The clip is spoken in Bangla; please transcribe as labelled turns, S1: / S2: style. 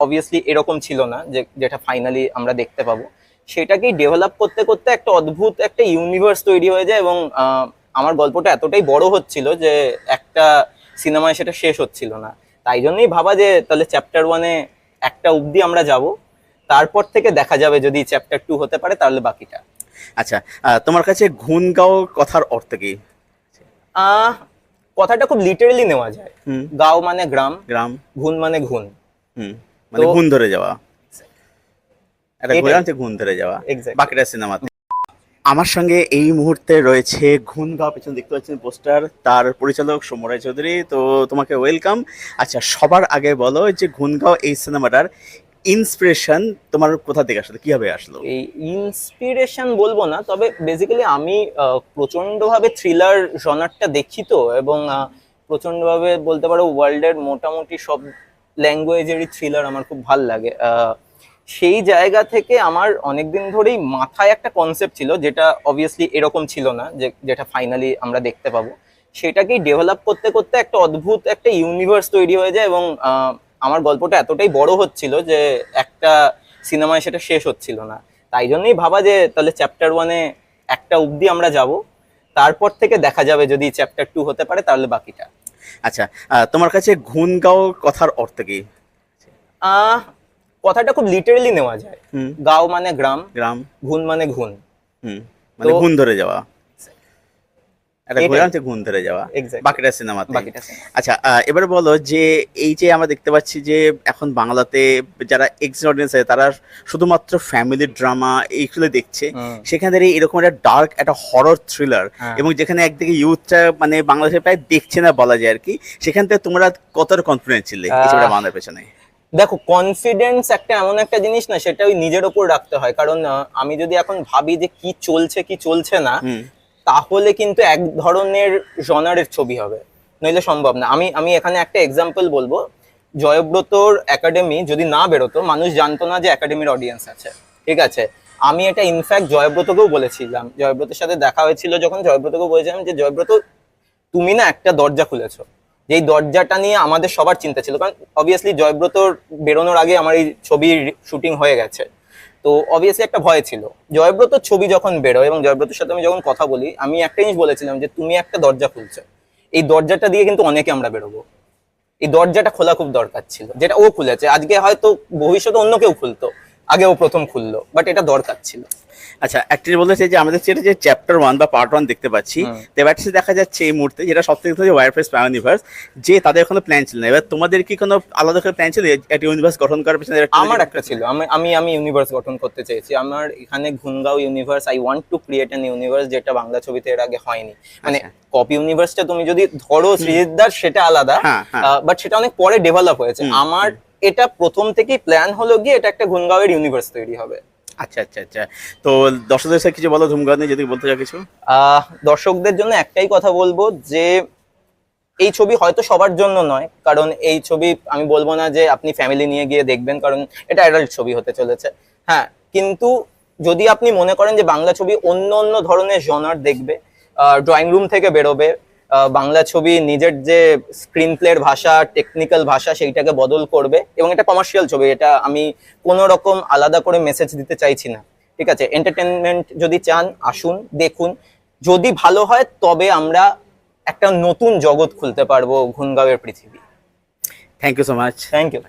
S1: অবভিয়াসলি এরকম ছিল না যেটা ফাইনালি আমরা দেখতে পাবো। সেটাকেই ডেভেলপ করতে করতে একটা অদ্ভুত একটা ইউনিভার্স তৈরি হয়ে যায়, এবং আমার গল্পটা এতটাই বড় হচ্ছিল যে একটা সিনেমায় সেটা শেষ হচ্ছিল না। তাই জন্যই ভাবা যে তাহলে চ্যাপ্টার 1-এ একটা অবধি আমরা যাব, তারপর থেকে দেখা যাবে যদি চ্যাপ্টার 2 হতে পারে তাহলে বাকিটা।
S2: আচ্ছা, তোমার কাছে ঘুনগাঁও কথার অর্থ কি?
S1: আহ কথাটা খুব লিটারেলি নেওয়া যায়।
S2: হুম।
S1: গাঁও মানে গ্রাম,
S2: গ্রাম।
S1: ঘুন মানে ঘুন।
S2: হুম, মানে ঘুণ ধরে যাওয়া, একটা
S1: এটাই।
S2: ঘোরাতে ঘুণ ধরে যাওয়া।
S1: Exactly.
S2: বাকিটা সিনেমাতে। আমার সঙ্গে এই মুহূর্তে রয়েছে ঘুনগাঁও, পেছনে দেখতে পাচ্ছেন পোস্টার, তার পরিচালক সৌম্য রায় চৌধুরী। তো তোমাকে ওয়েলকাম। আচ্ছা, সবার আগে বলো যে ঘুনগাঁও এই সিনেমাটার ইন্সপিরেশন তোমার কোথা থেকে আসলো, কিভাবে আসলো?
S1: এই ইন্সপিরেশন বলবো না, তবে বেসিক্যালি আমি প্রচন্ডভাবে থ্রিলার জনারটা দেখি তো, এবং প্রচন্ডভাবে বলতে পারো ওয়ার্ল্ডের মোটামুটি সব ল্যাঙ্গুয়েজেরই থ্রিলার আমার খুব ভাল লাগে। সেই জায়গা থেকে আমার অনেকদিন ধরেই মাথায় একটা কনসেপ্ট ছিল, যেটা অবভিয়াসলি এরকম ছিল না যেটা ফাইনালি আমরা দেখতে পাবো। সেটাকেই ডেভেলপ করতে করতে একটা অদ্ভুত একটা ইউনিভার্স তৈরি হয়ে যায়, এবং আমার গল্পটা এতটাই বড় হচ্ছিল যে একটা সিনেমায় সেটা শেষ হচ্ছিল না। তাই জন্যই ভাবা যে তাহলে চ্যাপ্টার 1-এ একটা অবধি আমরা যাব, তারপর থেকে দেখা যাবে যদি চ্যাপ্টার 2 হতে পারে তাহলে বাকিটা।
S2: আচ্ছা, তোমার কাছে ঘুনগাঁও কথার অর্থ কি?
S1: আহ কথাটা খুব লিটারেলি নেওয়া যায়।
S2: হুম।
S1: গাঁও মানে গ্রাম,
S2: গ্রাম।
S1: ঘুন মানে ঘুন।
S2: হুম, মানে ঘুণ ধরে যাওয়া, একটা
S1: এটাই।
S2: ঘোরাতে ঘুণ ধরে যাওয়া।
S1: Exactly.
S2: বাকিটা সিনেমাতে।
S1: বাকিটা cinema।
S2: আচ্ছা, এবারে বলো যে এই যে আমরা দেখতে পাচ্ছি যে এখন বাংলাতে যারা এক্স অডিয়েন্স আছে তারা শুধুমাত্র ফ্যামিলি ড্রামা এইগুলো দেখছে, সেখানে এরকম একটা ডার্ক একটা হরর থ্রিলার, এবং যেখানে একদিকে ইউথটা মানে বাংলাদেশে প্রায় দেখছে না বলা যায় আর কি, সেখান থেকে তোমরা কতটা কনফিডেন্ট ছিলে এই ছবিটা বানানোর পেছনে?
S1: দেখো, কনফিডেন্স একটা এমন একটা জিনিস না, সেটা ওই নিজের ওপর রাখতে হয়। কারণ আমি যদি এখন ভাবি যে কি চলছে কি চলছে না, তাহলে কিন্তু এক ধরনের জনারের ছবি হবে, নইলে সম্ভব না। আমি আমি এখানে একটা এক্সাম্পল বলবো। জয়ব্রতর একাডেমি যদি না বেরোতো, মানুষ জানতো না যে একাডেমির অডিয়েন্স আছে, ঠিক আছে? আমি এটা ইনফ্যাক্ট জয়ব্রতকেও বলেছিলাম, জয়ব্রতের সাথে দেখা হয়েছিল যখন, জয়ব্রতকেও বলেছিলাম যে জয়ব্রত, তুমি না একটা দরজা খুলেছো, যেই দরজাটা নিয়ে আমাদের সবার চিন্তা ছিল। কারণ অবভিয়াসলি জয়ব্রতর বেরোনোর আগে আমার এই ছবির শুটিং হয়ে গেছে, তো অবভিয়াসলি একটা ভয় ছিল। জয়ব্রতর ছবি যখন বেরোয় এবং জয়ব্রতর সাথে আমি যখন কথা বলি, আমি একটা জিনিস বলেছিলাম যে তুমি একটা দরজা খুলছো, এই দরজাটা দিয়ে কিন্তু অনেকে আমরা বেরোবো। এই দরজাটা খোলা খুব দরকার ছিল, যেটা ও খুলেছে। আজকে হয়তো ভবিষ্যতে অন্য কেউ খুলতো, আগে ও প্রথম খুললো, বাট এটা দরকার ছিল।
S2: আচ্ছা, অ্যাক্টর বলেছে যে আমাদের যেটা যে চ্যাপ্টার 1 বা পার্ট 1 দেখতে পাচ্ছি, তো এবার দেখা যাচ্ছে এই মুহূর্তে যেটা সবথেকে যে ওয়ারফেস ইউনিভার্স, যে তাদের কোনো প্ল্যান ছিল না। এবার তোমাদের কি কোনো আলাদা করে প্ল্যান ছিল একটা ইউনিভার্স গঠন করার পিছনে?
S1: আমার একটা ছিল, আমি আমি আমি ইউনিভার্স গঠন করতে চেয়েছি। আমার এখানে ঘুনগাঁও universe, I want to create an universe, যেটা বাংলা ছবিতে এর আগে হয়নি। মানে কপি ইউনিভার্সটা তুমি যদি ধরো সৃজিতদার, সেটা আলাদা, বাট সেটা অনেক পরে ডেভেলপ হয়েছে। আমার এটা প্রথম থেকেই প্ল্যান হলো গিয়ে এটা একটা ঘুনগাঁওয়ের ইউনিভার্স তৈরি হবে।
S2: আচ্ছা আচ্ছা আচ্ছা, তো দর্শকদের সাথে কিছু বলো ধুমগাঁও নিয়ে, যদি বলতে চাও কিছু।
S1: দর্শকদের জন্য একটাই কথা বলবো যে এই ছবি হয়তো সবার জন্য নয়, কারণ এই ছবি আমি বলবো না যে আপনি ফ্যামিলি নিয়ে গিয়ে দেখবেন, কারণ এটা অ্যাডাল্ট ছবি হতে চলেছে। হ্যাঁ, কিন্তু যদি আপনি মনে করেন যে বাংলা ছবি অন্য অন্য ধরনের জনার দেখবে, ড্রয়িং রুম থেকে বেরোবে, বাংলা ছবি নিজের যে স্ক্রিন প্লের ভাষা, টেকনিক্যাল ভাষা, সেইটাকে বদল করবে, এবং এটা কমার্শিয়াল ছবি, এটা আমি কোনো রকম আলাদা করে মেসেজ দিতে চাইছি না, ঠিক আছে? এন্টারটেনমেন্ট যদি চান আসুন, দেখুন, যদি ভালো হয় তবে আমরা একটা নতুন জগৎ খুলতে পারবো ঘুনগাঁওয়ের পৃথিবী।
S2: Thank you so much.
S1: Thank you.